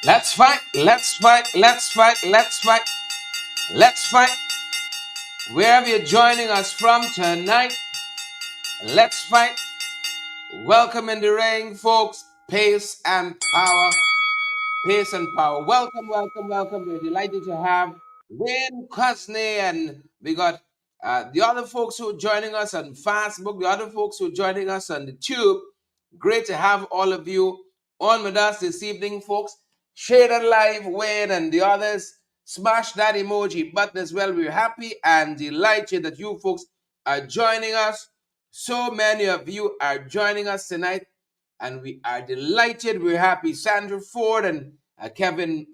Let's fight, let's fight, let's fight, let's fight, let's fight. Wherever you're joining us from tonight, let's fight. Welcome in the ring, folks. Pace and power. Pace and power. Welcome, welcome, welcome. We're delighted to have Wayne Cosney, and we got the other folks who are joining us on Facebook, the other folks who are joining us on the Tube. Great to have all of you on with us this evening, folks. Share that live, Wayne, and the others. Smash that emoji button as well. We're happy and delighted that you folks are joining us. So many of you are joining us tonight, and we are delighted. We're happy. Sandra Ford and Kevin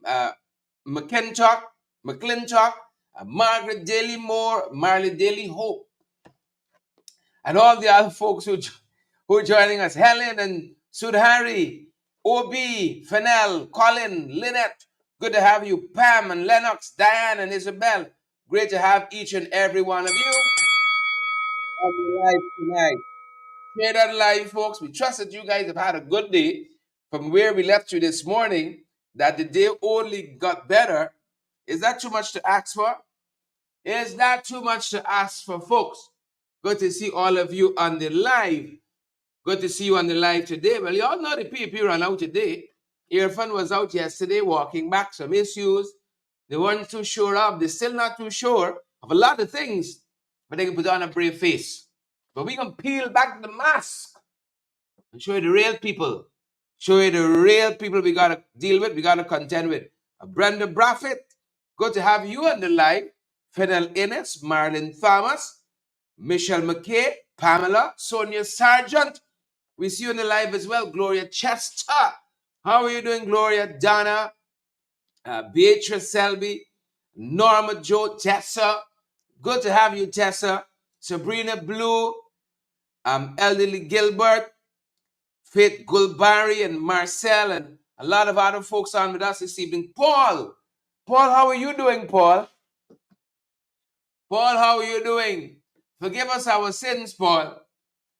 McClintock, Margaret Daly Moore, Marley Daly Hope, and all the other folks who are joining us. Helen and Sudhari, OB, Fennel, Colin, Lynette. Good to have you. Pam and Lennox, Diane and Isabel. Great to have each and every one of you on the live tonight. Share that live, folks. We trust that you guys have had a good day from where we left you this morning, that the day only got better. Is that too much to ask for? Is that too much to ask for, folks? Good to see all of you on the live. Good to see you on the live today. Well, you all know the PP ran out today. Irfan was out yesterday walking back some issues. They weren't too sure of. They're still not too sure of a lot of things, but they can put on a brave face. But we can peel back the mask and show you the real people. Show you the real people we got to deal with, we got to contend with. Brenda Braffett, good to have you on the live. Fennel Innes, Marlon Thomas, Michelle McKay, Pamela, Sonia Sargent. We see you on the live as well. Gloria Chester. How are you doing, Gloria? Donna, Beatrice Selby, Norma Joe, Tessa. Good to have you, Tessa. Sabrina Blue, Elderly Gilbert, Faith Gulbari, and Marcel, and a lot of other folks on with us this evening. Paul, how are you doing, Paul? Paul, how are you doing? Forgive us our sins, Paul,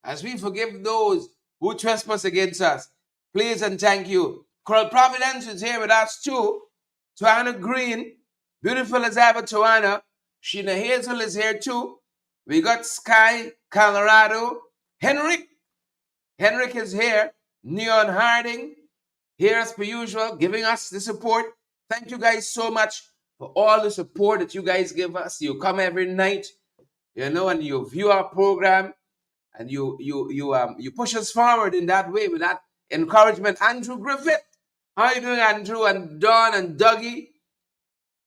as we forgive those who trespass against us. Please and thank you. Coral Providence is here with us too. Tawana Green, beautiful as ever, Tawana. Sheena Hazel is here too. We got Sky, Colorado. Henrik is here. Neon Harding, here as per usual, giving us the support. Thank you guys so much for all the support that you guys give us. You come every night, and you view our program, and you push us forward in that way with that encouragement. Andrew Griffith, how are you doing, Andrew? And Don and Dougie,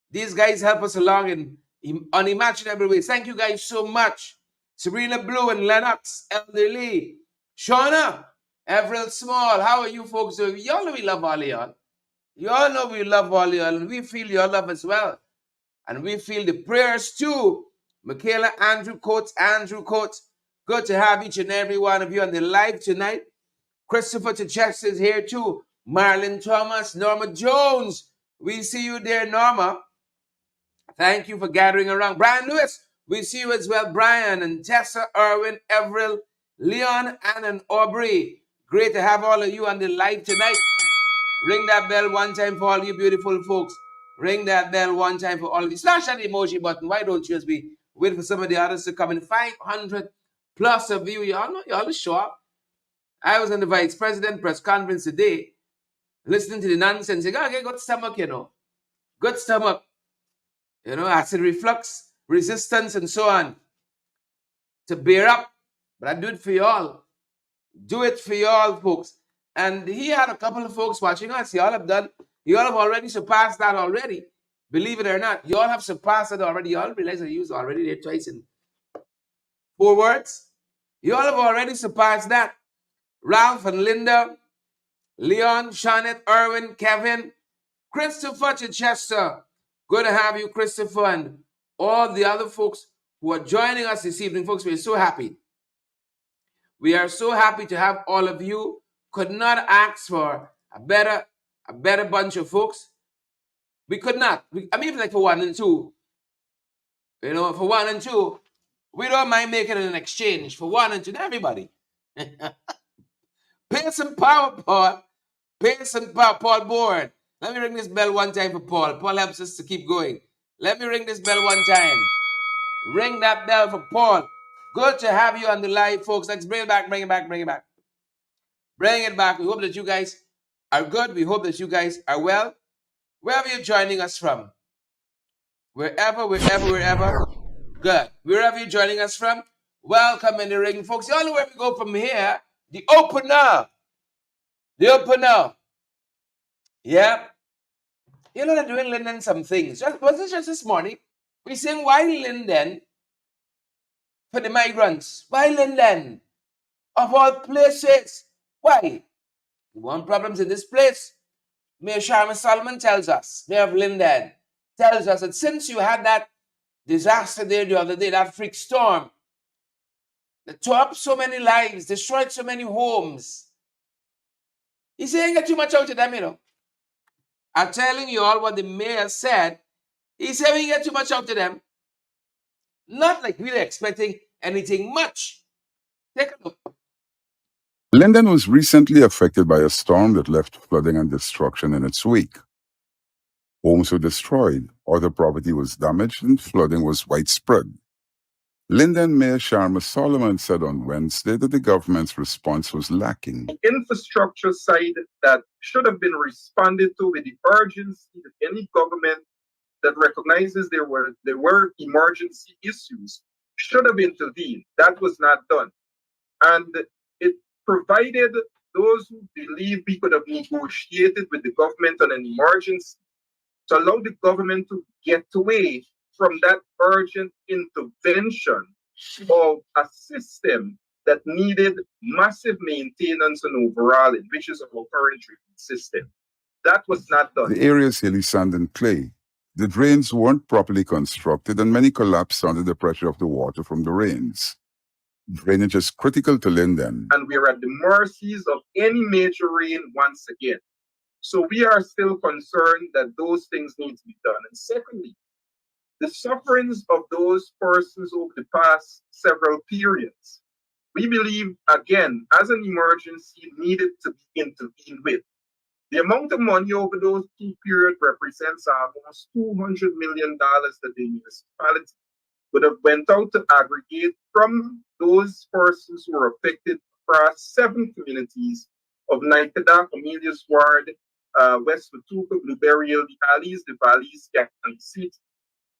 these guys help us along in unimaginable ways. Thank you guys so much. Sabrina Blue and Lennox, Elder Lee, Shauna, Everett Small, how are you folks doing? Y'all know we love all of y'all. You all know we love all of y'all, and we feel your love as well. And we feel the prayers too. Michaela, Andrew Coates. Good to have each and every one of you on the live tonight. Christopher Chechester is here too. Marlon Thomas, Norma Jones. We see you there, Norma. Thank you for gathering around. Brian Lewis, we see you as well. Brian and Tessa, Irwin, Everett, Leon, Ann, and Aubrey. Great to have all of you on the live tonight. Ring that bell one time for all you beautiful folks. Ring that bell one time for all of you. Slash that emoji button. Why don't you just be waiting for some of the others to come in? 500 plus of you. Y'all know y'all show up. I was in the vice president press conference today, listening to the nonsense. Okay, good stomach, Good stomach. Acid reflux, resistance, and so on. To bear up. But I do it for y'all. Do it for y'all, folks. And he had a couple of folks watching us. Y'all have already surpassed that already. Believe it or not, y'all have surpassed it already. Y'all realize I used already there twice in 4 words. Y'all have already surpassed that. Ralph and Linda, Leon, Shanet, Irwin, Kevin, Christopher Chichester. Good to have you, Christopher, and all the other folks who are joining us this evening. Folks, we're so happy. We are so happy to have all of you. Could not ask for a better bunch of folks. We could not. Even like for 1 and 2. For 1 and 2, we don't mind making an exchange for 1 and 2. Everybody. Pace and power, Paul. Pace and power, Paul Board. Let me ring this bell one time for Paul. Paul helps us to keep going. Let me ring this bell one time. Ring that bell for Paul. Good to have you on the live, folks. Let's bring it back, bring it back, bring it back. Bring it back. We hope that you guys are good. We hope that you guys are well. Wherever you're joining us from. Wherever. Good. Wherever you're joining us from, welcome in the ring, folks. You all know where we go from here. The opener. The opener. Yeah. You know, they're doing Linden some things. Was it just this morning? We saying, why Linden for the migrants? Why Linden? Of all places. Why? We want problems in this place. Mayor Sharma Solomon tells us, Mayor of Linden, tells us that since you had that disaster there the other day, that freak storm, that tore up so many lives, destroyed so many homes, he's saying get too much out of them, you know. I'm telling you all what the mayor said. He said we get too much out of them. Not like we were expecting anything much. Take a look. Linden was recently affected by a storm that left flooding and destruction in its wake. Homes were destroyed, other property was damaged, and flooding was widespread. Linden Mayor Sharma Solomon said on Wednesday that the government's response was lacking. The infrastructure side that should have been responded to with the urgency that any government that recognizes there were emergency issues should have intervened. That was not done. And it provided those who believe we could have negotiated with the government on an emergency to allow the government to get away from that urgent intervention of a system that needed massive maintenance and overhauling, which is our current treatment system. That was not done. The area's hilly sand and clay. The drains weren't properly constructed and many collapsed under the pressure of the water from the rains. Drainage is critical to Linden. And we are at the mercies of any major rain once again. So we are still concerned that those things need to be done. And secondly, the sufferings of those persons over the past several periods, we believe, again, as an emergency, needed to be intervened with. The amount of money over those two periods represents almost $200 million that the municipality would have went out to aggregate from those persons who were affected across 7 communities of Naikada, Amelia's Ward, West Watuka, Blueberry Hill, the Alleys, the Valleys, and the City.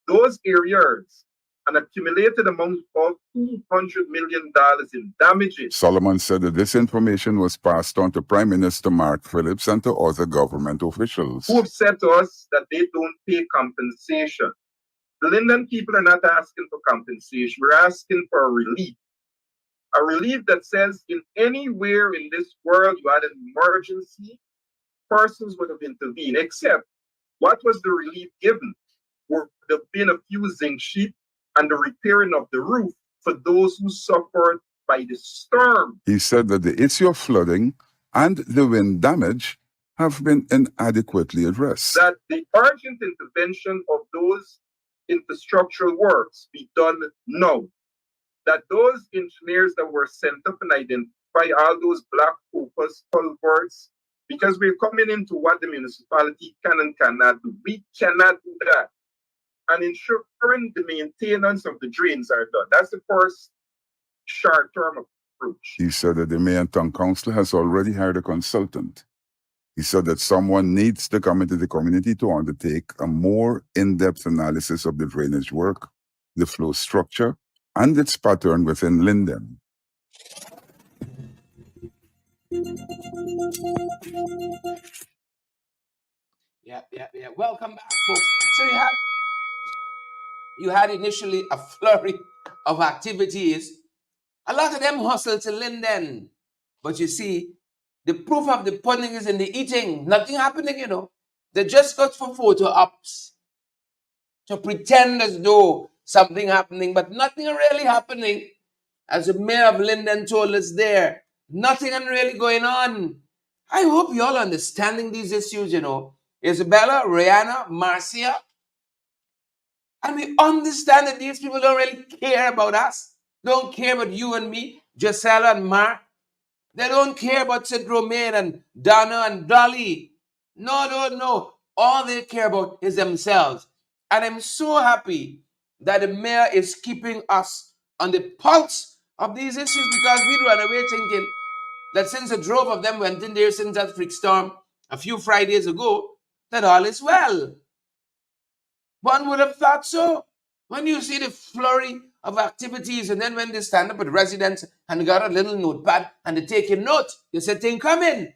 Those areas, an accumulated amount of $200 million in damages. Solomon said that this information was passed on to Prime Minister Mark Phillips and to other government officials, who have said to us that they don't pay compensation. The Linden people are not asking for compensation. We're asking for a relief. A relief that says in anywhere in this world you had an emergency, persons would have intervened, except what was the relief given? Would have been a few zinc sheet and the repairing of the roof for those who suffered by the storm. He said that the issue of flooding and the wind damage have been inadequately addressed. That the urgent intervention of those infrastructural works be done now. That those engineers that were sent up and identify all those black focus culverts, because we're coming into what the municipality can and cannot do. We cannot do that. And ensuring the maintenance of the drains are done. That's the first short-term approach. He said that the mayor and town council has already hired a consultant. He said that someone needs to come into the community to undertake a more in-depth analysis of the drainage work, the flow structure, and its pattern within Linden. Yeah. Welcome back, folks. So you had initially a flurry of activities. A lot of them hustle to Linden. But you see, the proof of the pudding is in the eating. Nothing happening, you know. They just got for photo ops to pretend as though something happening, but nothing really happening. As the mayor of Linden told us there, nothing really going on. I hope you all understanding these issues, you know. Isabella, Rihanna, Marcia. And we understand that these people don't really care about us. Don't care about you and me, Gisela and Mark. They don't care about Sid Romaine and Donna and Dolly. No. All they care about is themselves. And I'm so happy that the mayor is keeping us on the pulse of these issues, because we'd run away thinking that since a drove of them went in there since that freak storm a few Fridays ago, that all is well. One would have thought so. When you see the flurry of activities, and then when they stand up at residence and got a little notepad and they take a note, you say, thing coming.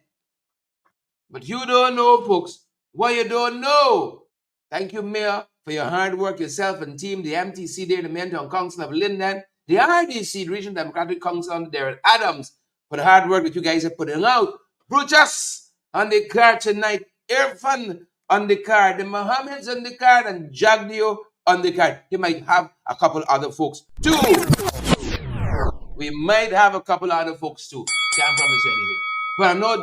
But you don't know, folks, what you don't know. Thank you, Mayor, for your hard work, yourself and team, the MTC there, the Mentor Council of Linden, the RDC, the Regional Democratic Council under Darrell Adams, for the hard work that you guys are putting out. Brutus on the card tonight, Irfan on the card, the Mohammeds on the card, and Jagdeo on the card. You might have a couple other folks too. We might have a couple other folks too. Can't promise you anything. But I know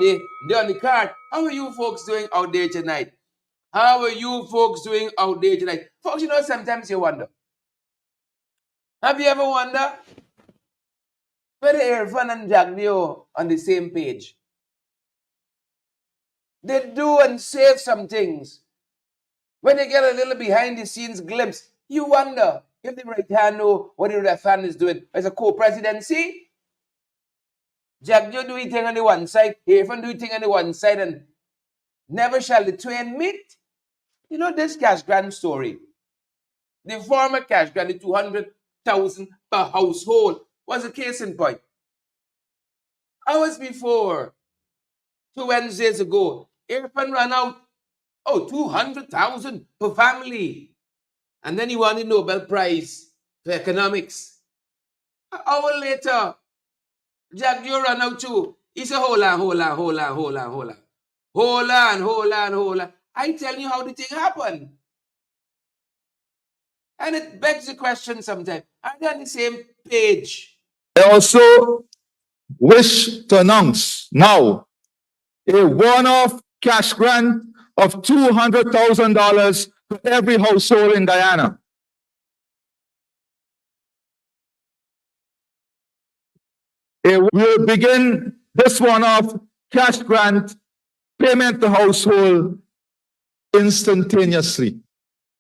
they're on the card. How are you folks doing out there tonight? How are you folks doing out there tonight? Folks, you know, sometimes you wonder. Have you ever wondered whether Irfan and Jagdeo on the same page? They do and say some things. When you get a little behind the scenes glimpse, you wonder if the right hand know what the left hand is doing. As a co-presidency, Jagdeo do his thing on the one side, Irfan do his thing on the one side, and never shall the twain meet. You know this cash grant story. The former cash grant, the 200,000 per household, was a case in point. Hours before, 2 Wednesdays ago, Irfan ran out, 200,000 per family. And then he won the Nobel Prize for economics. An hour later, Jagdeo ran out too. He said, hold on. I tell you how the thing happened. And it begs the question sometimes, are they on the same page? I also wish to announce now a one-off cash grant of $200,000 to every household in Guyana. We'll begin this one-off cash grant payment to household instantaneously.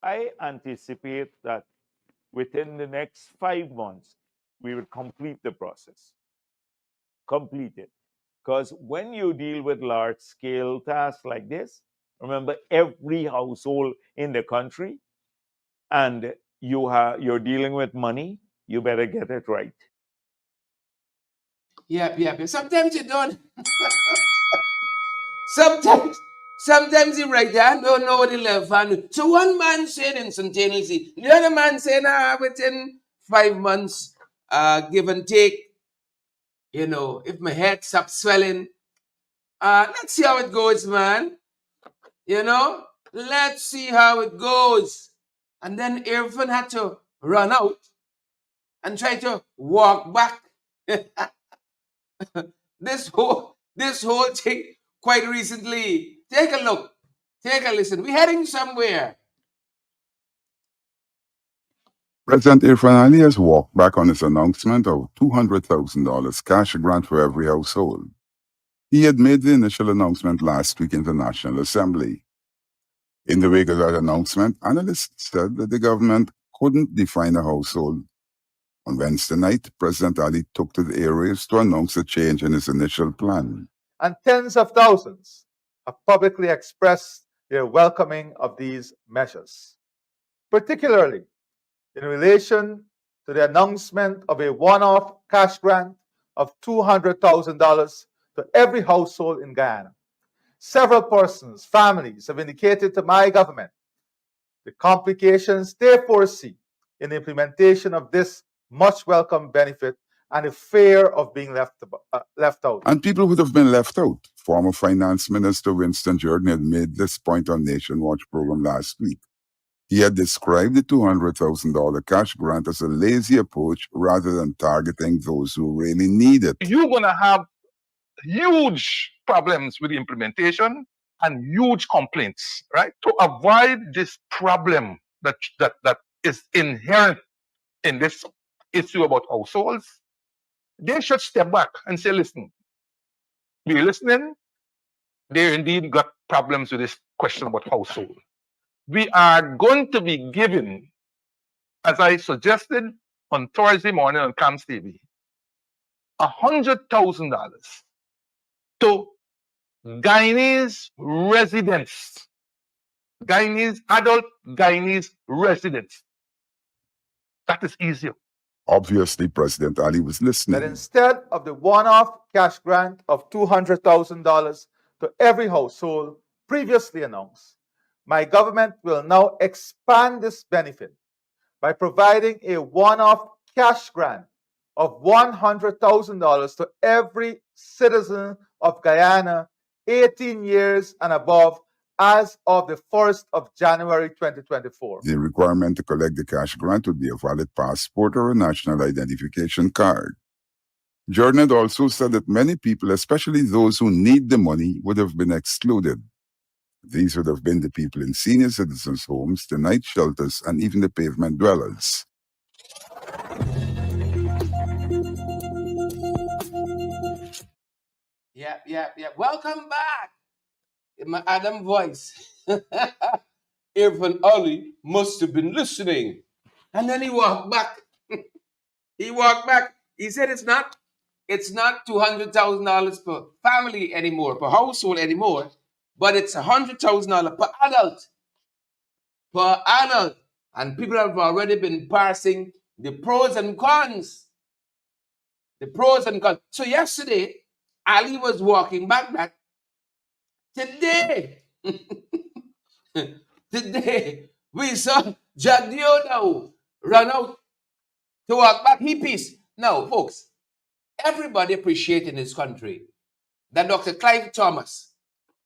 I anticipate that within the next 5 months, we will complete the process. Complete it. Because when you deal with large scale tasks like this, remember every household in the country, and you're dealing with money, you better get it right. Yep. Sometimes you don't. Sometimes you right hand don't know what the left hand. So one man said instantaneously, the other man said, within 5 months, give and take. You know, if my head stops swelling, let's see how it goes, man. You know, let's see how it goes. And then Irfan had to run out and try to walk back. this whole thing quite recently. Take a look. Take a listen. We're heading somewhere. President Irfan Ali has walked back on his announcement of $200,000 cash grant for every household. He had made the initial announcement last week in the National Assembly. In the wake of that announcement, analysts said that the government couldn't define a household. On Wednesday night, President Ali took to the airwaves to announce a change in his initial plan. And tens of thousands have publicly expressed their welcoming of these measures, particularly in relation to the announcement of a one-off cash grant of $200,000 to every household in Guyana. Several persons, families have indicated to my government the complications they foresee in the implementation of this much welcome benefit and the fear of being left out. And people would have been left out. Former Finance Minister Winston Jordan had made this point on Nation Watch program last week. He had described the $200,000 cash grant as a lazy approach rather than targeting those who really need it. You're going to have huge problems with the implementation and huge complaints, right? To avoid this problem that is inherent in this issue about households, they should step back and say, listen, we're listening, they indeed got problems with this question about household. We are going to be given, as I suggested on Thursday morning on CAMS TV, $100,000 to Guyanese residents, adult Guyanese residents. That is easier. Obviously, President Ali was That listening. instead of the one-off cash grant of $200,000 to every household previously announced, my government will now expand this benefit by providing a one-off cash grant of $100,000 to every citizen of Guyana 18 years and above as of the 1st of January 2024. The requirement to collect the cash grant would be a valid passport or a national identification card. Jordan had also said that many people, especially those who need the money, would have been excluded. These would have been the people in senior citizens' homes, the night shelters, and even the pavement dwellers. Yeah. Welcome back. In my Adam voice. Irfan Ali must have been listening. And then he walked back. He said it's not $200,000 per family anymore, per household anymore, but it's $100,000 per adult. Per adult. And people have already been parsing the pros and cons. So yesterday, Ali was walking back. Today, we saw Jagdeo now run out to walk back. He peace. Now, folks, everybody appreciate in this country that Dr. Clive Thomas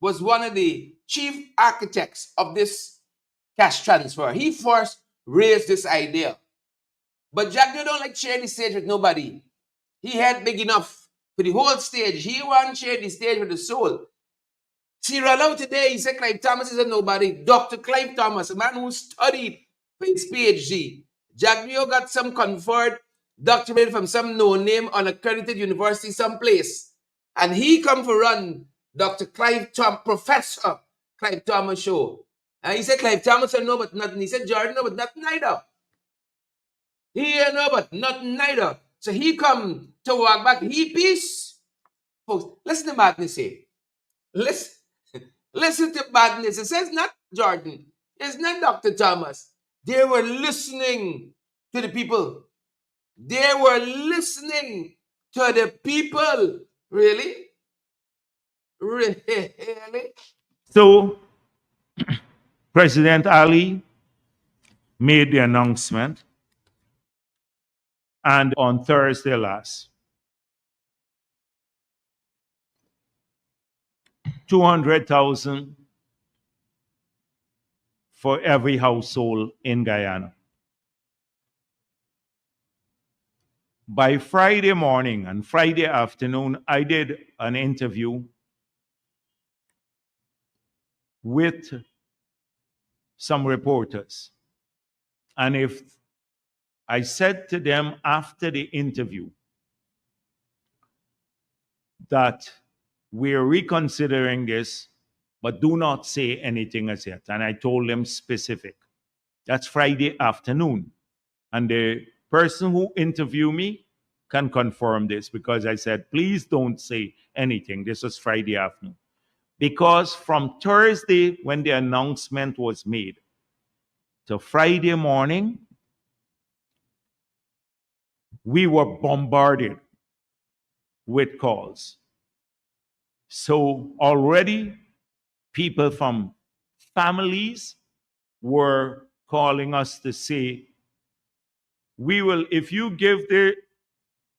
was one of the chief architects of this cash transfer. He first raised this idea. But Jagdeo don't like share the stage with nobody. He had big enough for the whole stage. He won't share the stage with the soul. See, ran out today, he said Clive Thomas is a nobody. Dr. Clive Thomas, a man who studied for his PhD. Jagdeo got some conferred doctorate from some no-name unaccredited university someplace. And he come for run Dr. Professor Clive Thomas show. And he said Clive Thomas said no but nothing. He said Jordan no but nothing neither. He no but nothing neither. So he come to walk back. He peace. Folks, listen to madness here. Listen to madness. It says not Jordan. It's not Dr. Thomas. They were listening to the people. They were listening to the people. Really? Really? So, President Ali made the announcement, and on Thursday last, 200,000 for every household in Guyana. By Friday morning and Friday afternoon, I did an interview with some reporters. And if I said to them after the interview that we're reconsidering this, but do not say anything as yet. And I told them specific. That's Friday afternoon. And the person who interviewed me can confirm this because I said, please don't say anything. This was Friday afternoon. Because from Thursday, when the announcement was made, to Friday morning, we were bombarded with calls. So already people from families were calling us to say, we will, if you give the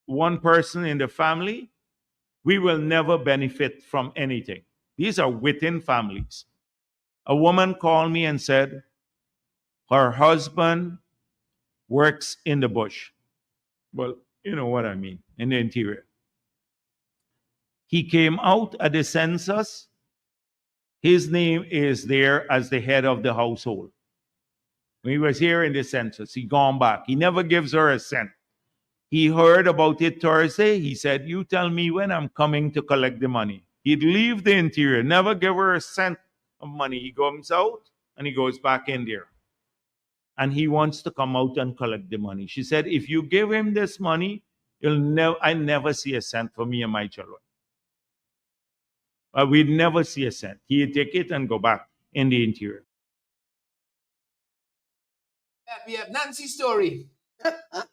one person in the family, we will never benefit from anything. These are within families. A woman called me and said her husband works in the bush. Well, you know what I mean, in the interior. He came out at the census. His name is there as the head of the household. When he was here in the census, he gone back. He never gives her a cent. He heard about it Thursday. He said, you tell me when I'm coming to collect the money. He'd leave the interior, never give her a cent of money. He comes out and he goes back in there. And he wants to come out and collect the money. She said, if you give him this money, I never see a cent for me and my children. We'd never see a cent. He'd take it and go back in the interior. We have Nancy's story. Nancy,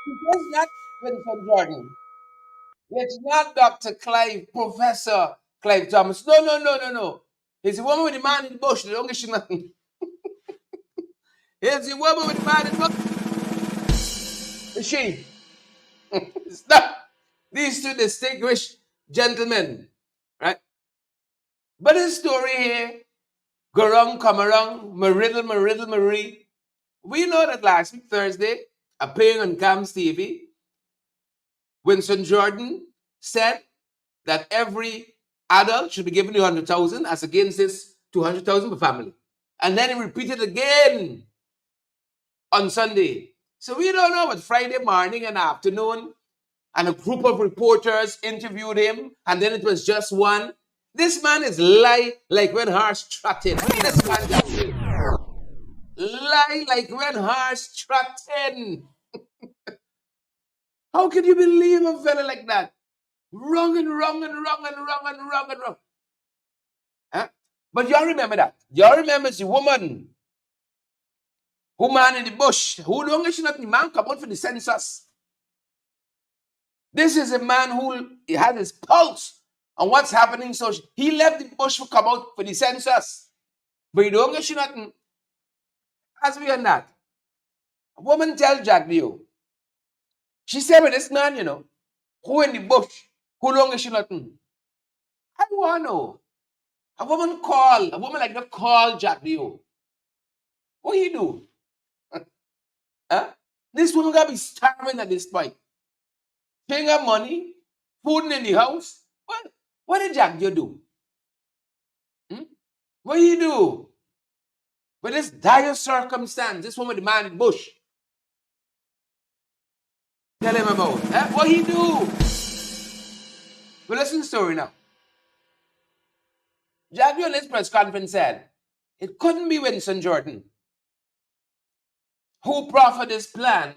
it's not Winston Jordan. It's not Dr. Clive, Professor Clive Thomas. No, no, no, no, no. It's the woman with the man in the bush. They don't get you nothing. It's the woman with the man in the bush. It's she. It's not these two distinguished gentlemen, right? But the story here, go wrong, come around, Mariddle, Marie. We know that last week, Thursday, appearing on Cam's TV, Winston Jordan said that every adult should be given 200,000 as against this 200,000 per family. And then he repeated again on Sunday. So we don't know, but Friday morning and afternoon, and a group of reporters interviewed him, and then it was just one. This man is lie like when horse trotting. This man just lie like when horse trotting. How can you believe a fella like that? Wrong and wrong and wrong and wrong and wrong and wrong. Huh? But y'all remember that. Y'all remember the woman who man in the bush, who don't get not the man come out for the census. This is a man who has his pulse on what's happening. So he left the bush to come out for the census. But he don't get nothing. As we on that, a woman tell Jagdeo. She said with this man, who in the bush, who don't get nothing. I want to know. A woman like that call Jagdeo. What you do? Huh? This woman gotta be starving at this point. Paying her money, food in the house. What did Jagdeo do? What you do? With this dire circumstance, this woman demanded the bush. Tell him about it. What he do? Well, listen to the story now. Jagdeo in his press conference said it couldn't be Winston Jordan who proffered this plan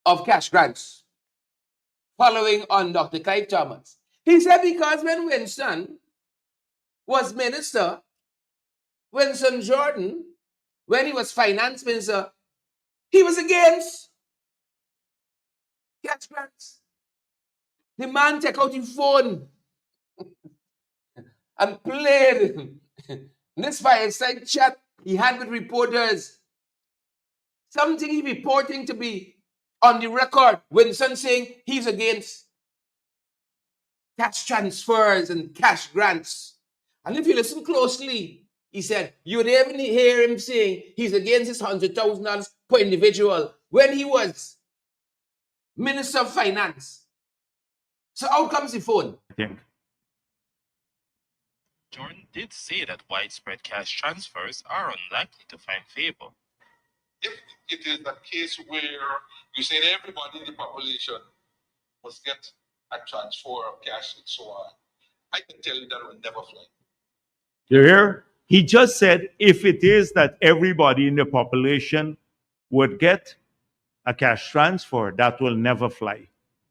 of cash grants following on Dr. Clive Thomas. He said because when Winston was minister, Winston Jordan, when he was finance minister, he was against cash grants. The man took out his phone and played this fireside chat he had with reporters. Something he reporting to be on the record. Winston saying he's against cash transfers and cash grants. And if you listen closely, he said, you would even hear him saying he's against this $100,000 per individual when he was Minister of Finance. So out comes the phone. I think. Jordan did say that widespread cash transfers are unlikely to find favor. If it is a case where you say everybody in the population must get a transfer of cash and so on, I can tell you that will never fly. You hear? He just said if it is that everybody in the population would get a cash transfer, that will never fly.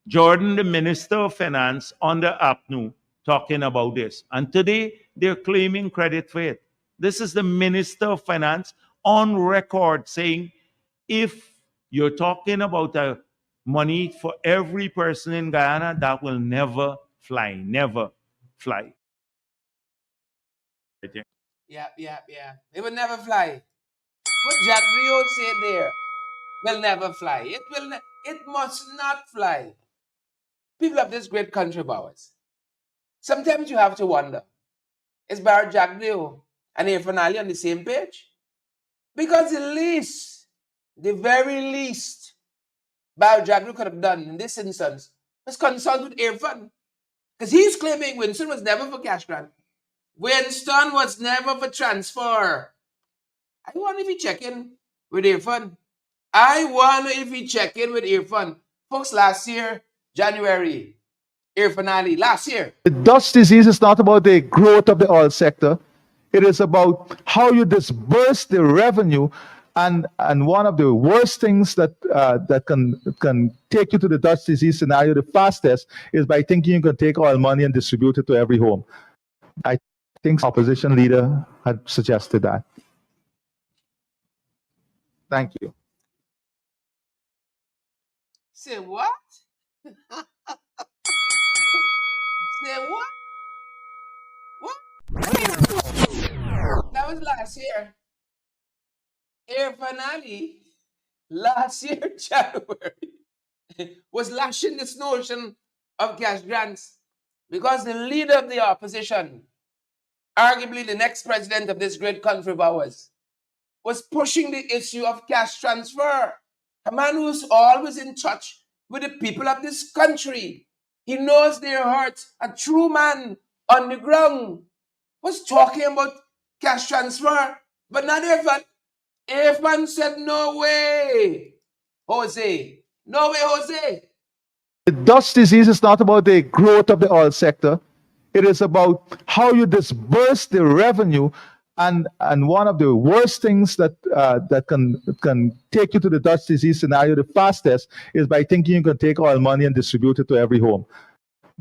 Jordan, the Minister of Finance, on the APNU, talking about this. And today, they're claiming credit for it. This is the Minister of Finance on record saying, if you're talking about money for every person in Guyana, that will never fly. Never fly. Yeah. It will never fly. What Jagdeo said there will never fly. It must not fly. People of this great country of ours, sometimes you have to wonder, is Barry Jagdeo and Irfan Ali on the same page? Because the very least Barry Jagdeo could have done in this instance was consult with Irfan. Because he's claiming Winston was never for cash grant. Winston was never for transfer. I wonder if he check in with Irfan. Folks, last year, January, Irfan Ali last year. The Dutch disease is not about the growth of the oil sector. It is about how you disperse the revenue. And one of the worst things that that can take you to the Dutch disease scenario the fastest is by thinking you can take oil money and distribute it to every home. I think opposition leader had suggested that. Thank you. Say what? Say what? What? That was last year. Irfan Ali last year, January, was lashing this notion of cash grants because the leader of the opposition, arguably the next president of this great country of ours, was pushing the issue of cash transfer. A man who's always in touch with the people of this country. He knows their hearts. A true man on the ground was talking about cash transfer, but not Irfan. Irfan said, no way. Jose. No way, Jose. The Dutch disease is not about the growth of the oil sector. It is about how you disperse the revenue. And one of the worst things that that can take you to the Dutch disease scenario the fastest is by thinking you can take oil money and distribute it to every home.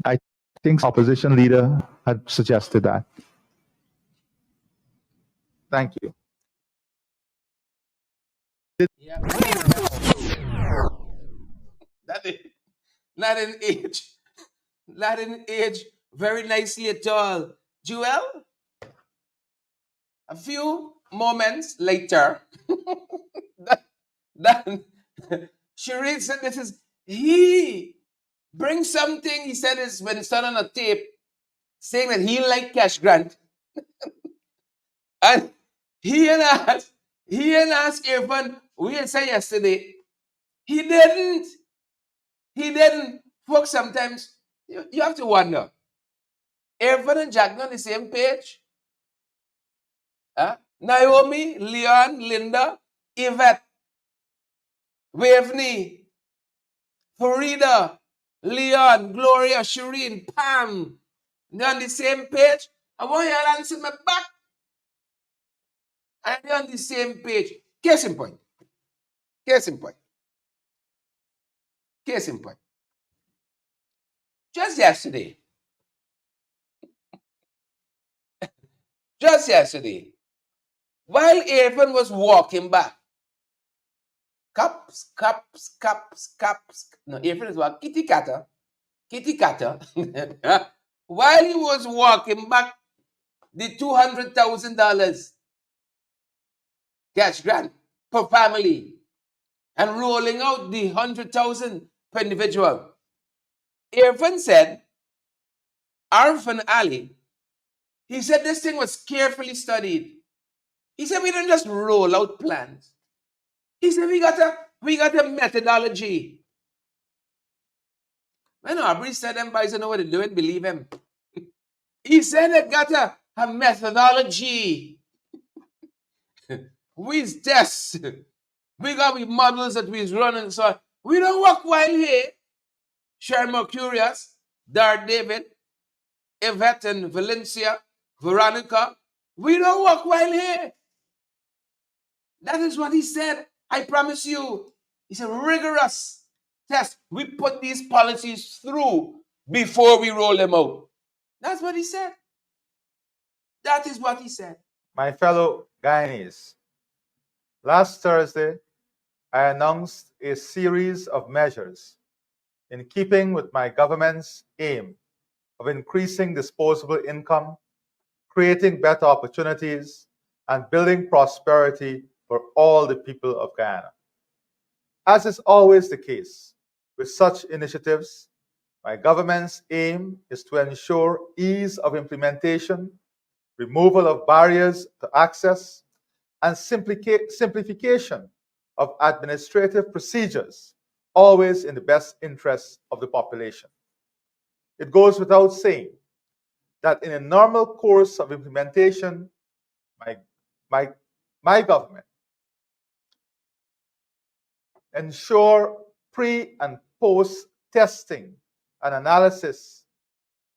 I think opposition leader had suggested that. Thank you. Yeah. Not in age. Not in age very nicely at all. Joel, a few moments later, then Shereen said this is he brings something he said is when it's done on a tape saying that he liked cash grant. And he and asked Irfan, we had said yesterday, he didn't. He didn't. Folks, sometimes you have to wonder. Irfan and Jagdeo on the same page? Huh? Naomi, Leon, Linda, Yvette, Waveney, Farida, Leon, Gloria, Shireen, Pam. They're on the same page. I want you to answer me back. And they're on the same page. Case in point. Case in point. Case in point. Just yesterday, while Irfan was walking back, cups. No, Irfan is what? Kitty Katter. While he was walking back the $200,000 cash grant per family and rolling out the 100,000 per individual, Irfan said, Irfan Ali, he said this thing was carefully studied. He said we didn't just roll out plans. He said we got a methodology. When Aubrey said them boys don't know what they're doing, believe him. He said they got a methodology. We test. We got models that we running. So we don't work while here. Sharon Mercurius, Dar David, Yvette and Valencia, Veronica. We don't work while here. That is what he said. I promise you. He said rigorous test. We put these policies through before we roll them out. That's what he said. That is what he said. My fellow Guyanese, last Thursday, I announced a series of measures in keeping with my government's aim of increasing disposable income, creating better opportunities, and building prosperity for all the people of Guyana. As is always the case with such initiatives, my government's aim is to ensure ease of implementation, removal of barriers to access, and simplification of administrative procedures, always in the best interests of the population. It goes without saying that in a normal course of implementation, my government ensure pre and post testing and analysis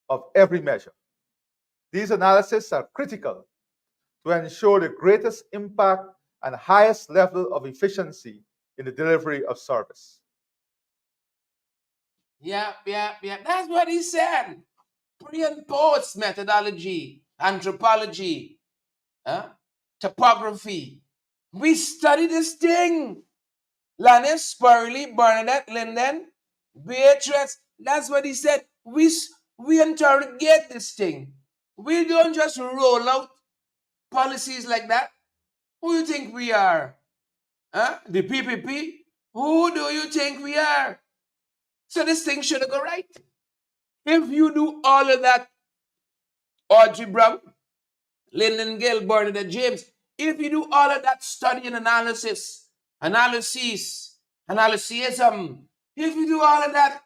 of every measure. These analyses are critical to ensure the greatest impact and highest level of efficiency in the delivery of service. Yeah. That's what he said. Pre and post methodology, anthropology, topography. We study this thing. Lannis, Spurley, Bernadette, Linden, Beatrice. That's what he said. We interrogate this thing. We don't just roll out policies like that. Who you think we are? The PPP? Who do you think we are? So this thing should go right. If you do all of that, Audrey Brown, Lyndon Gill, Bernadette James, if you do all of that study and analysis, if you do all of that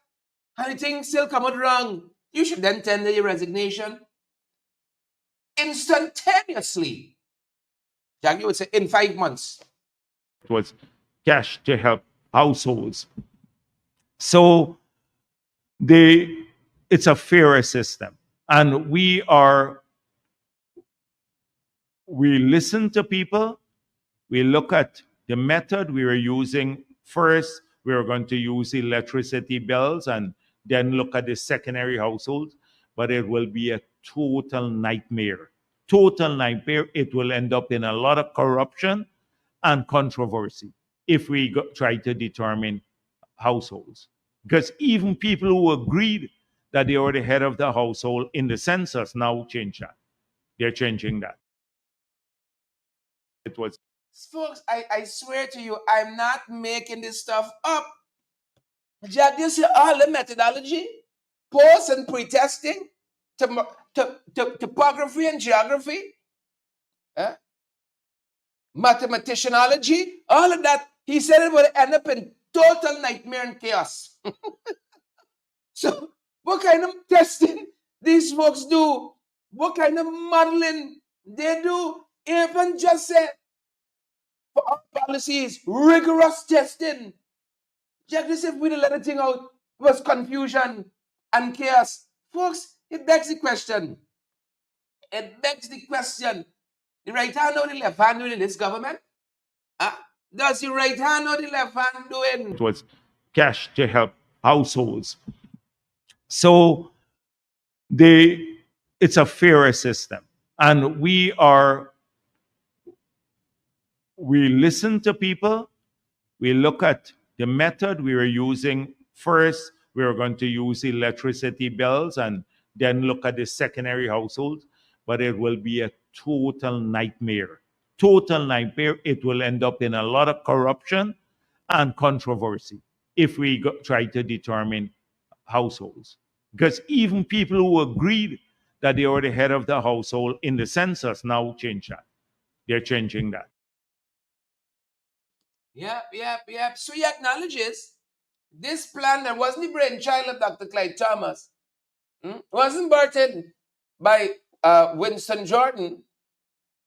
and things still come out wrong, you should then tender your resignation instantaneously. Jagdeo would say in 5 months. It was cash to help households. So it's a fairer system. And we listen to people, we look at the method we were using. First, we were going to use electricity bills and then look at the secondary households, but it will be a total nightmare. Total nightmare. It will end up in a lot of corruption and controversy if we try to determine households. Because even people who agreed that they were the head of the household in the census now change that. They're changing that. It was Folks, I swear to you, I'm not making this stuff up. Jack, you see all the methodology, post and pre-testing, topography and geography, mathematicianology, all of that. He said it would end up in total nightmare and chaos. So what kind of testing these folks do? What kind of modeling they do? Even just said, for our policies, rigorous testing. Just as if we didn't let the thing out, was confusion and chaos. Folks, it begs the question. The right hand or the left hand doing in this government? Does the right hand or the left hand doing? It was cash to help households. So it's a fairer system. And we listen to people, we look at the method we were using. First, we were going to use electricity bills and then look at the secondary households, but it will be a total nightmare. Total nightmare. It will end up in a lot of corruption and controversy if we try to determine households. Because even people who agreed that they were the head of the household in the census now change that. They're changing that. Yep. So he acknowledges this plan that wasn't the brainchild of Dr. Clyde Thomas, wasn't birthed by Winston Jordan,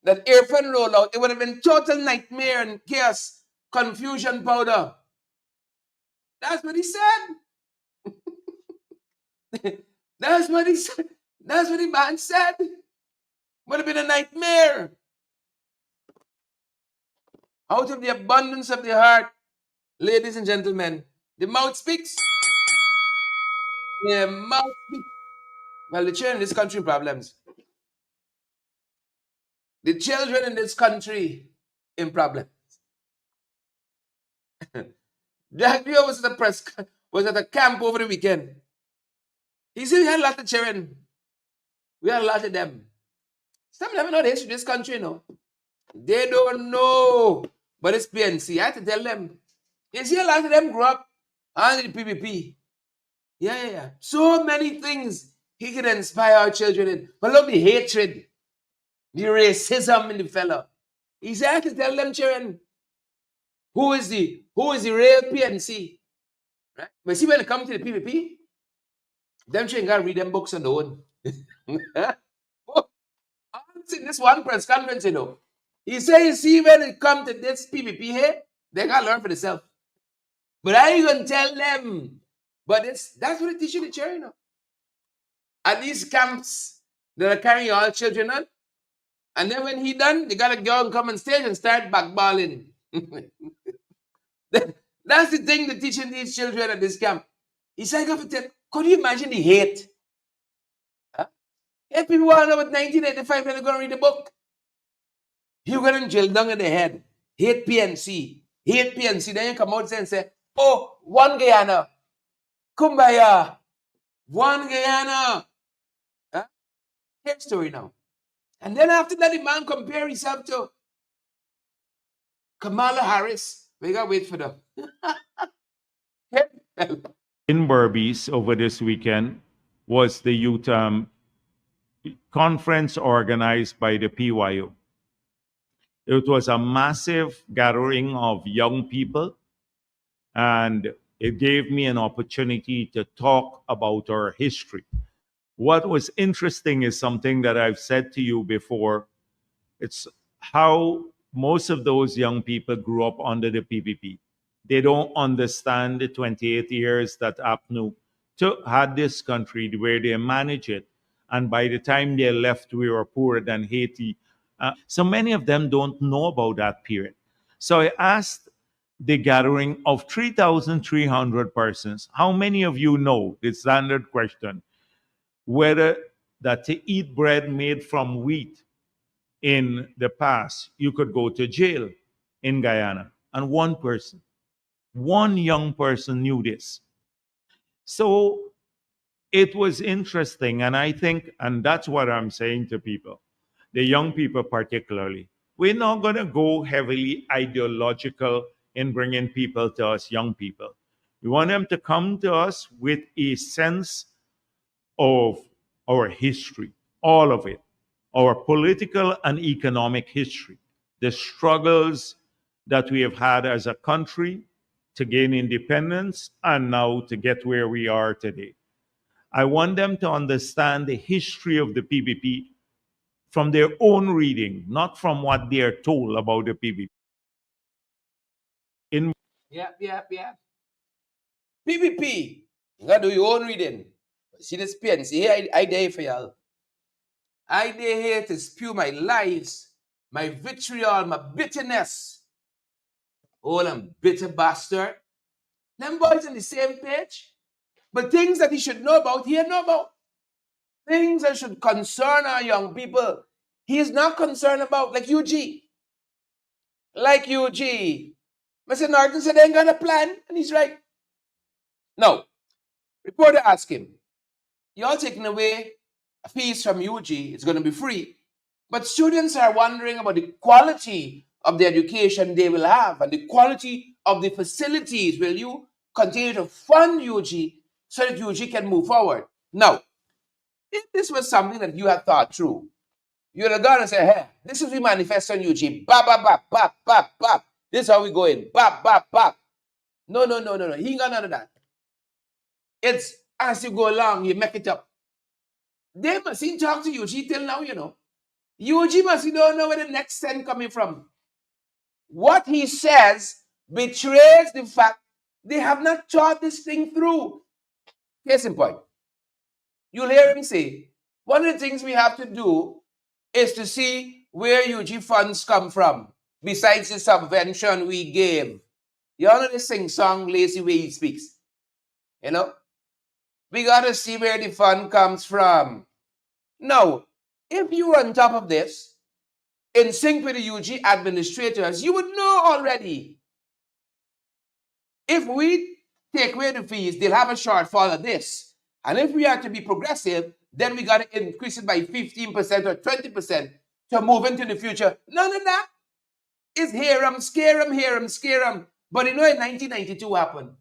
that Irfan rollout, it would have been total nightmare and chaos, confusion powder. That's what he said. That's what he said. That's what the man said. Would have been a nightmare. Out of the abundance of the heart, ladies and gentlemen, the mouth speaks. The mouth speaks. Well, the children in this country problems. The children in this country in problems. Jagdeo was at a camp over the weekend. He said we had a lot of children. We had a lot of them. Some of them know the history of this country, you know. They don't know. But it's PNC. I had to tell them. You see, a lot of them grew up under the PPP. Yeah. So many things he could inspire our children in. But look, the hatred, the racism in the fella. He said, I have to tell them, children, who is the real PNC? Right? But see, when it comes to the PPP, them children got to read them books on their own. In this one press conference, you know, he says, see, when it comes to this PPP here, they got to learn for themselves. But I ain't going to tell them. But that's what they teach you in the chair, you know. at these camps that are carrying all children on. And then when he done, they got a girl come on stage and start backballing. That's the thing they're teaching these children at this camp. He said, could you imagine the hate? Huh? If people want to know about 1985, they're going to read the book. You're going to jail down in the head. Hate PNC. Hate PNC. Then you come out and say, oh, one Guyana. Kumbaya. One Guyana. Huh? Here's the story now. And then after that, the man compare himself to Kamala Harris. We got to wait for them. In Berbice over this weekend was the youth conference organized by the PYO. It was a massive gathering of young people, and it gave me an opportunity to talk about our history. What was interesting is something that I've said to you before. It's how most of those young people grew up under the PPP. They don't understand the 28 years that APNU had this country, the way they manage it. And by the time they left, we were poorer than Haiti. So many of them don't know about that period. So I asked the gathering of 3,300 persons, how many of you know, the standard question, whether that to eat bread made from wheat in the past, you could go to jail in Guyana? And one person, one young person knew this. So it was interesting. And I think, and that's what I'm saying to people, the young people particularly, we're not going to go heavily ideological in bringing people to us, young people. We want them to come to us with a sense of our history, all of it, our political and economic history, the struggles that we have had as a country to gain independence and now to get where we are today. I want them to understand the history of the PPP from their own reading, not from what they are told about the PPP. Yeah. PPP. You got to do your own reading. See this pen. See here, I dare for y'all. I dare here to spew my lies, my vitriol, my bitterness. Oh, them bitter bastard. Them boys on the same page. But things that he should know about, he know about. Things that should concern our young people, he is not concerned about, like UG. Like UG. Mr. Norton said they ain't got a plan, and he's right. No. Reporter asked him, y'all taking away a fees from UG, it's going to be free. But students are wondering about the quality of the education they will have and the quality of the facilities. Will you continue to fund UG so that UG can move forward? Now, if this was something that you had thought through, you would have gone and said, hey, this is the manifesto on UG. Bap, bap, bap, bap, bap, bap. This is how we go in. Bap, bap, bap. No. He ain't got none of that. It's as you go along, you make it up. They must talk to UG till now, you know. UG must don't know where the next cent coming from. What he says betrays the fact they have not thought this thing through. Case in point. You'll hear him say, one of the things we have to do is to see where UG funds come from, besides the subvention we gave. You all know this sing-song, lazy way he speaks. You know? We got to see where the fund comes from. Now, if you were on top of this, in sync with the UG administrators, you would know already. If we take away the fees, they'll have a shortfall of this. And if we are to be progressive, then we got to increase it by 15% or 20% to move into the future. None of that. It's hear 'em, scare 'em, hear 'em, scare 'em. But you know in 1992 happened.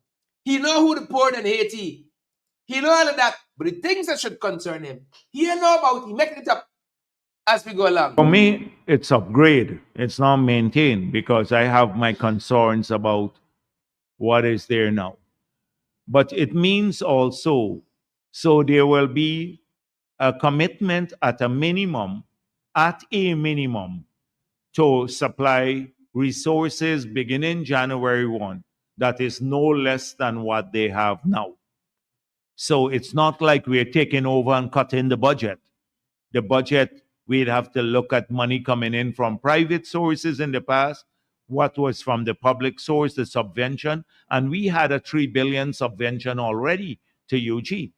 He know who the poor in Haiti. He know all of that. But the things that should concern him, he know about, he making it up as we go along. For me, it's upgrade. It's not maintained because I have my concerns about what is there now. But it means also, so there will be a commitment at a minimum, to supply resources beginning January 1 that is no less than what they have now. So it's not like we're taking over and cutting the budget. The budget, we'd have to look at money coming in from private sources in the past, what was from the public source, the subvention, and we had a 3 billion subvention already to UG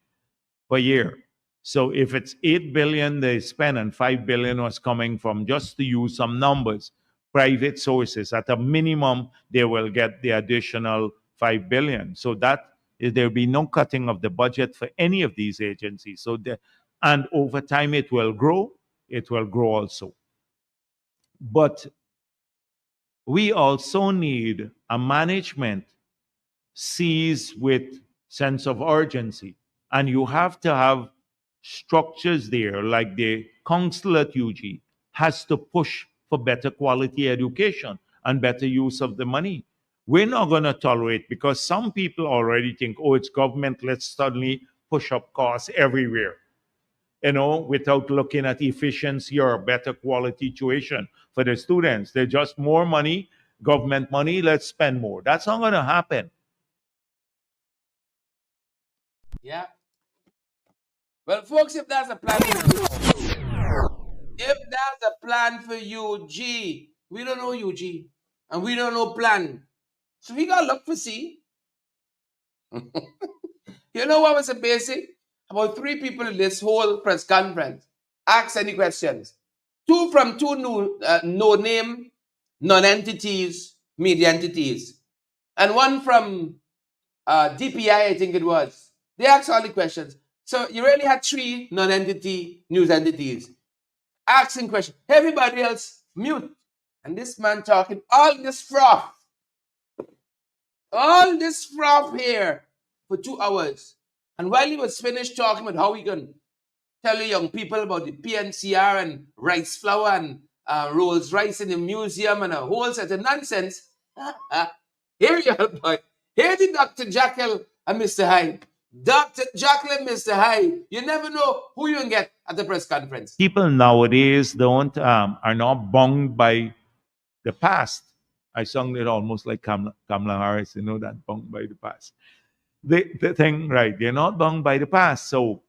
per year. So if it's 8 billion they spent and 5 billion was coming from, just to use some numbers, private sources, at a minimum, they will get the additional 5 billion. So that there'll be no cutting of the budget for any of these agencies. So and over time it will grow. It will grow also. But we also need a management seized with sense of urgency. And you have to have structures there, like the council at UG has to push for better quality education and better use of the money. We're not going to tolerate, because some people already think, oh, it's government, let's suddenly push up costs everywhere, without looking at efficiency or better quality tuition for the students. They're just more money, government money, let's spend more. That's not going to happen. Yeah. Well, folks, if that's a plan for UG, we don't know UG, and we don't know plan. So we gotta look for C. You know what was the basic? About 3 people in this whole press conference ask any questions. 2 from 2 no-name, non-entities, media entities, and 1 from DPI, I think it was. They asked all the questions. So you really had 3 non-entity news entities asking questions. Everybody else mute. And this man talking all this froth here for 2 hours. And while he was finished talking about how we can tell the young people about the PNCR and rice flour and Rolls Royce in the museum and a whole set of nonsense, here you are, boy. Here the Dr. Jekyll and Mr. Hyde. Dr. Jekyll and Mr. Hyde. You never know who you can get at the press conference. People nowadays are not bound by the past. I sung it almost like Kamala Harris, that bound by the past. The thing, right? They're not bound by the past, so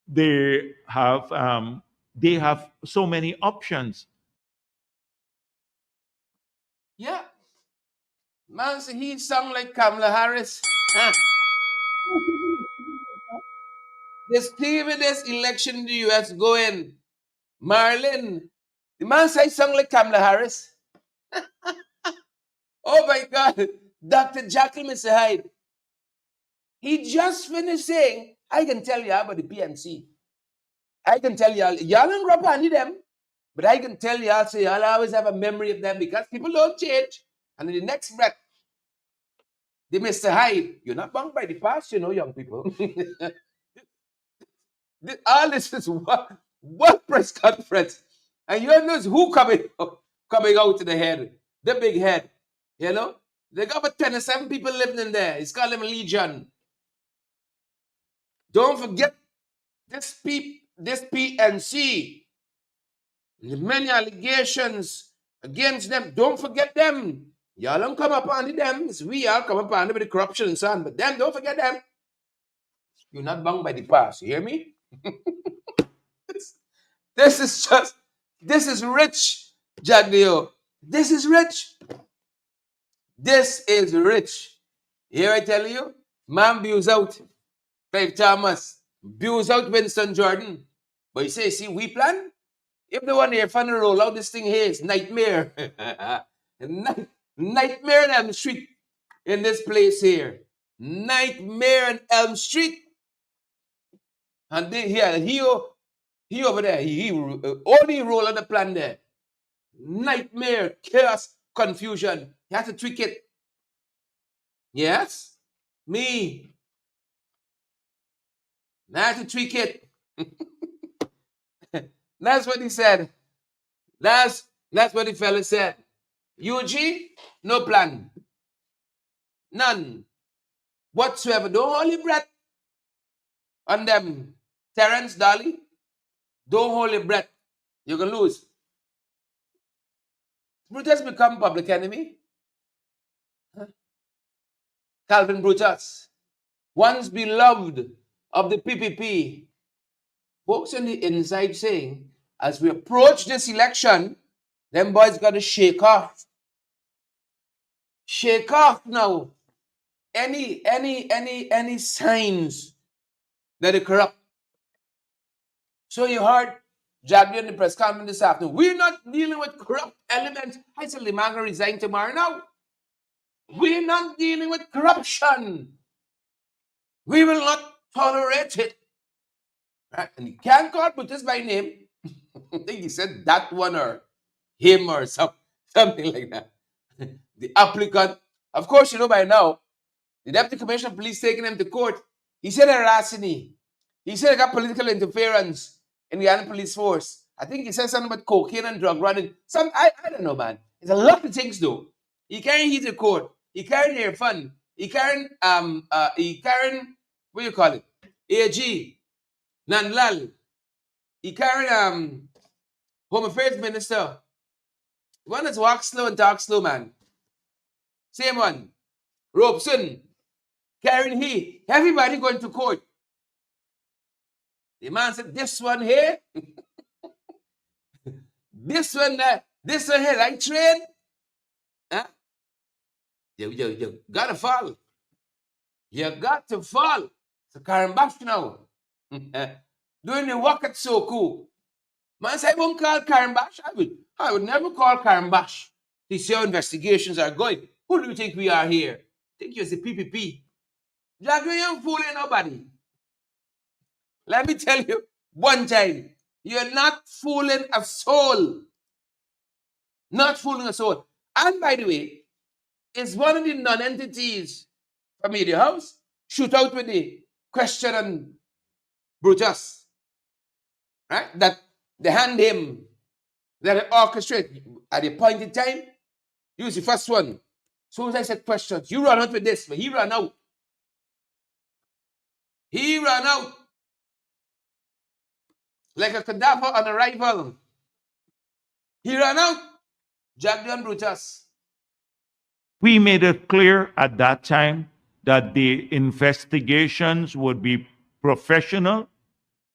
they have so many options. Yeah. Man, so he sung like Kamala Harris. The stupidest election in the US going. Marlin, the man said he sung like Kamala Harris. Oh my God. Dr. Jekyll, Mr. Hyde. He just finished saying, I can tell you about the PNC. I can tell y'all don't grow up under them, but I can tell y'all, so y'all always have a memory of them, because people don't change. And in the next breath, the Mr. Hyde, you're not bound by the past, young people. All this is what press conference. And you know who coming out to the head, the big head. They got about 27 people living in there. It's called them Legion. Don't forget this PNC. The many allegations against them. Don't forget them. Y'all don't come up under them. It's we all come up under with the corruption and so on. But them, don't forget them. You're not bound by the past. You hear me? This is rich, Jagdeo. This is rich. This is rich. Here I tell you, man views out Clive Thomas, views out Winston Jordan. But you say, see, we plan? If the one here fun to roll out this thing here is nightmare. Nightmare in Elm Street in this place here. Nightmare in Elm Street. And he over there, he only roll on the plan there. Nightmare, chaos, confusion. You have to tweak it. Yes? Me. I have to tweak it. That's what he said. That's what the fella said. UG, no plan. None. Whatsoever. Don't hold your breath on them. Terrence, Dolly, don't hold your breath. You can lose. Brutus become public enemy. Calvin Brutus, once beloved of the PPP, folks on the inside saying, as we approach this election, them boys got to shake off. Shake off now any signs that they corrupt. So you heard Jagdeo in the press conference this afternoon. We're not dealing with corrupt elements. I said the man will resign tomorrow now. We're not dealing with corruption. We will not tolerate it. Right? And you can't call Brutus by name. I think he said that one or him or something like that. The applicant, of course, you know by now, the deputy commissioner of police taking him to court. He said harassing. He said he got political interference in the Ghana police force. I think he said something about cocaine and drug running. I don't know, man. It's a lot of things though. He carrying heat to court. He carrying air fund. He carrying what do you call it? AG, Nandlal. He carrying Home Affairs Minister. One that's walk slow and talk slow, man. Same one. Robeson. Carrying he. Everybody going to court. The man said, this one here, this one here, like train. Huh? You gotta fall. You got to fall. So Karambash now. Doing the work at so cool. Man said, I won't call Karambash. I would never call Karambash to see how investigations are going. Who do you think we are here? Think you're the PPP. Jagdeo, you ain't fooling nobody. Let me tell you one time, you're not fooling a soul. Not fooling a soul. And by the way, it's one of the non-entities from Media House shoot out with the question on Brutus. Right? That they hand him, that they orchestrate at the appointed time. Use the first one. As soon as I said questions, you run out with this, but he ran out. He ran out. Like a cadaver on arrival. He ran out. Jagdeo and Brutus. We made it clear at that time that the investigations would be professional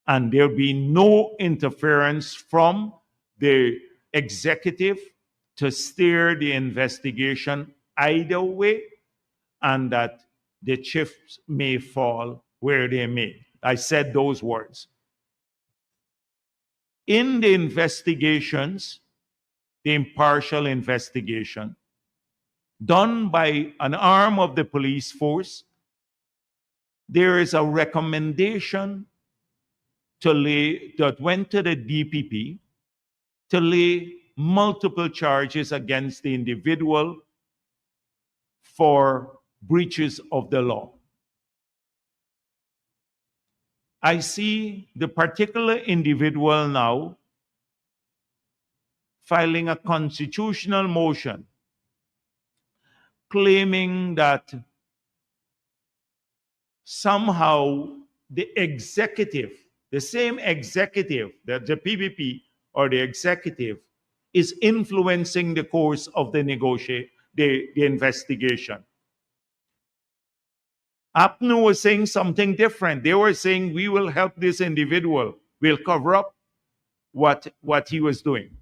and there'll be no interference from the executive to steer the investigation either way, and that the chips may fall where they may. I said those words. In the investigations, the impartial investigation done by an arm of the police force, there is a recommendation that went to the DPP to lay multiple charges against the individual for breaches of the law. I see the particular individual now filing a constitutional motion claiming that somehow the executive, the same executive, that the PPP or the executive, is influencing the course of the investigation. APNU was saying something different. They were saying, we will help this individual. We'll cover up what he was doing.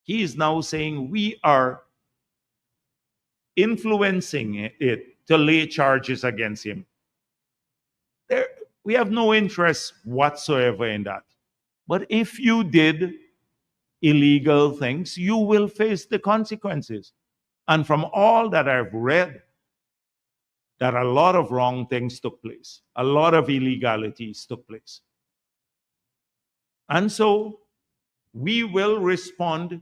He is now saying we are influencing it to lay charges against him. We have no interest whatsoever in that. But if you did illegal things, you will face the consequences. And from all that I've read, that a lot of wrong things took place. A lot of illegalities took place. And so we will respond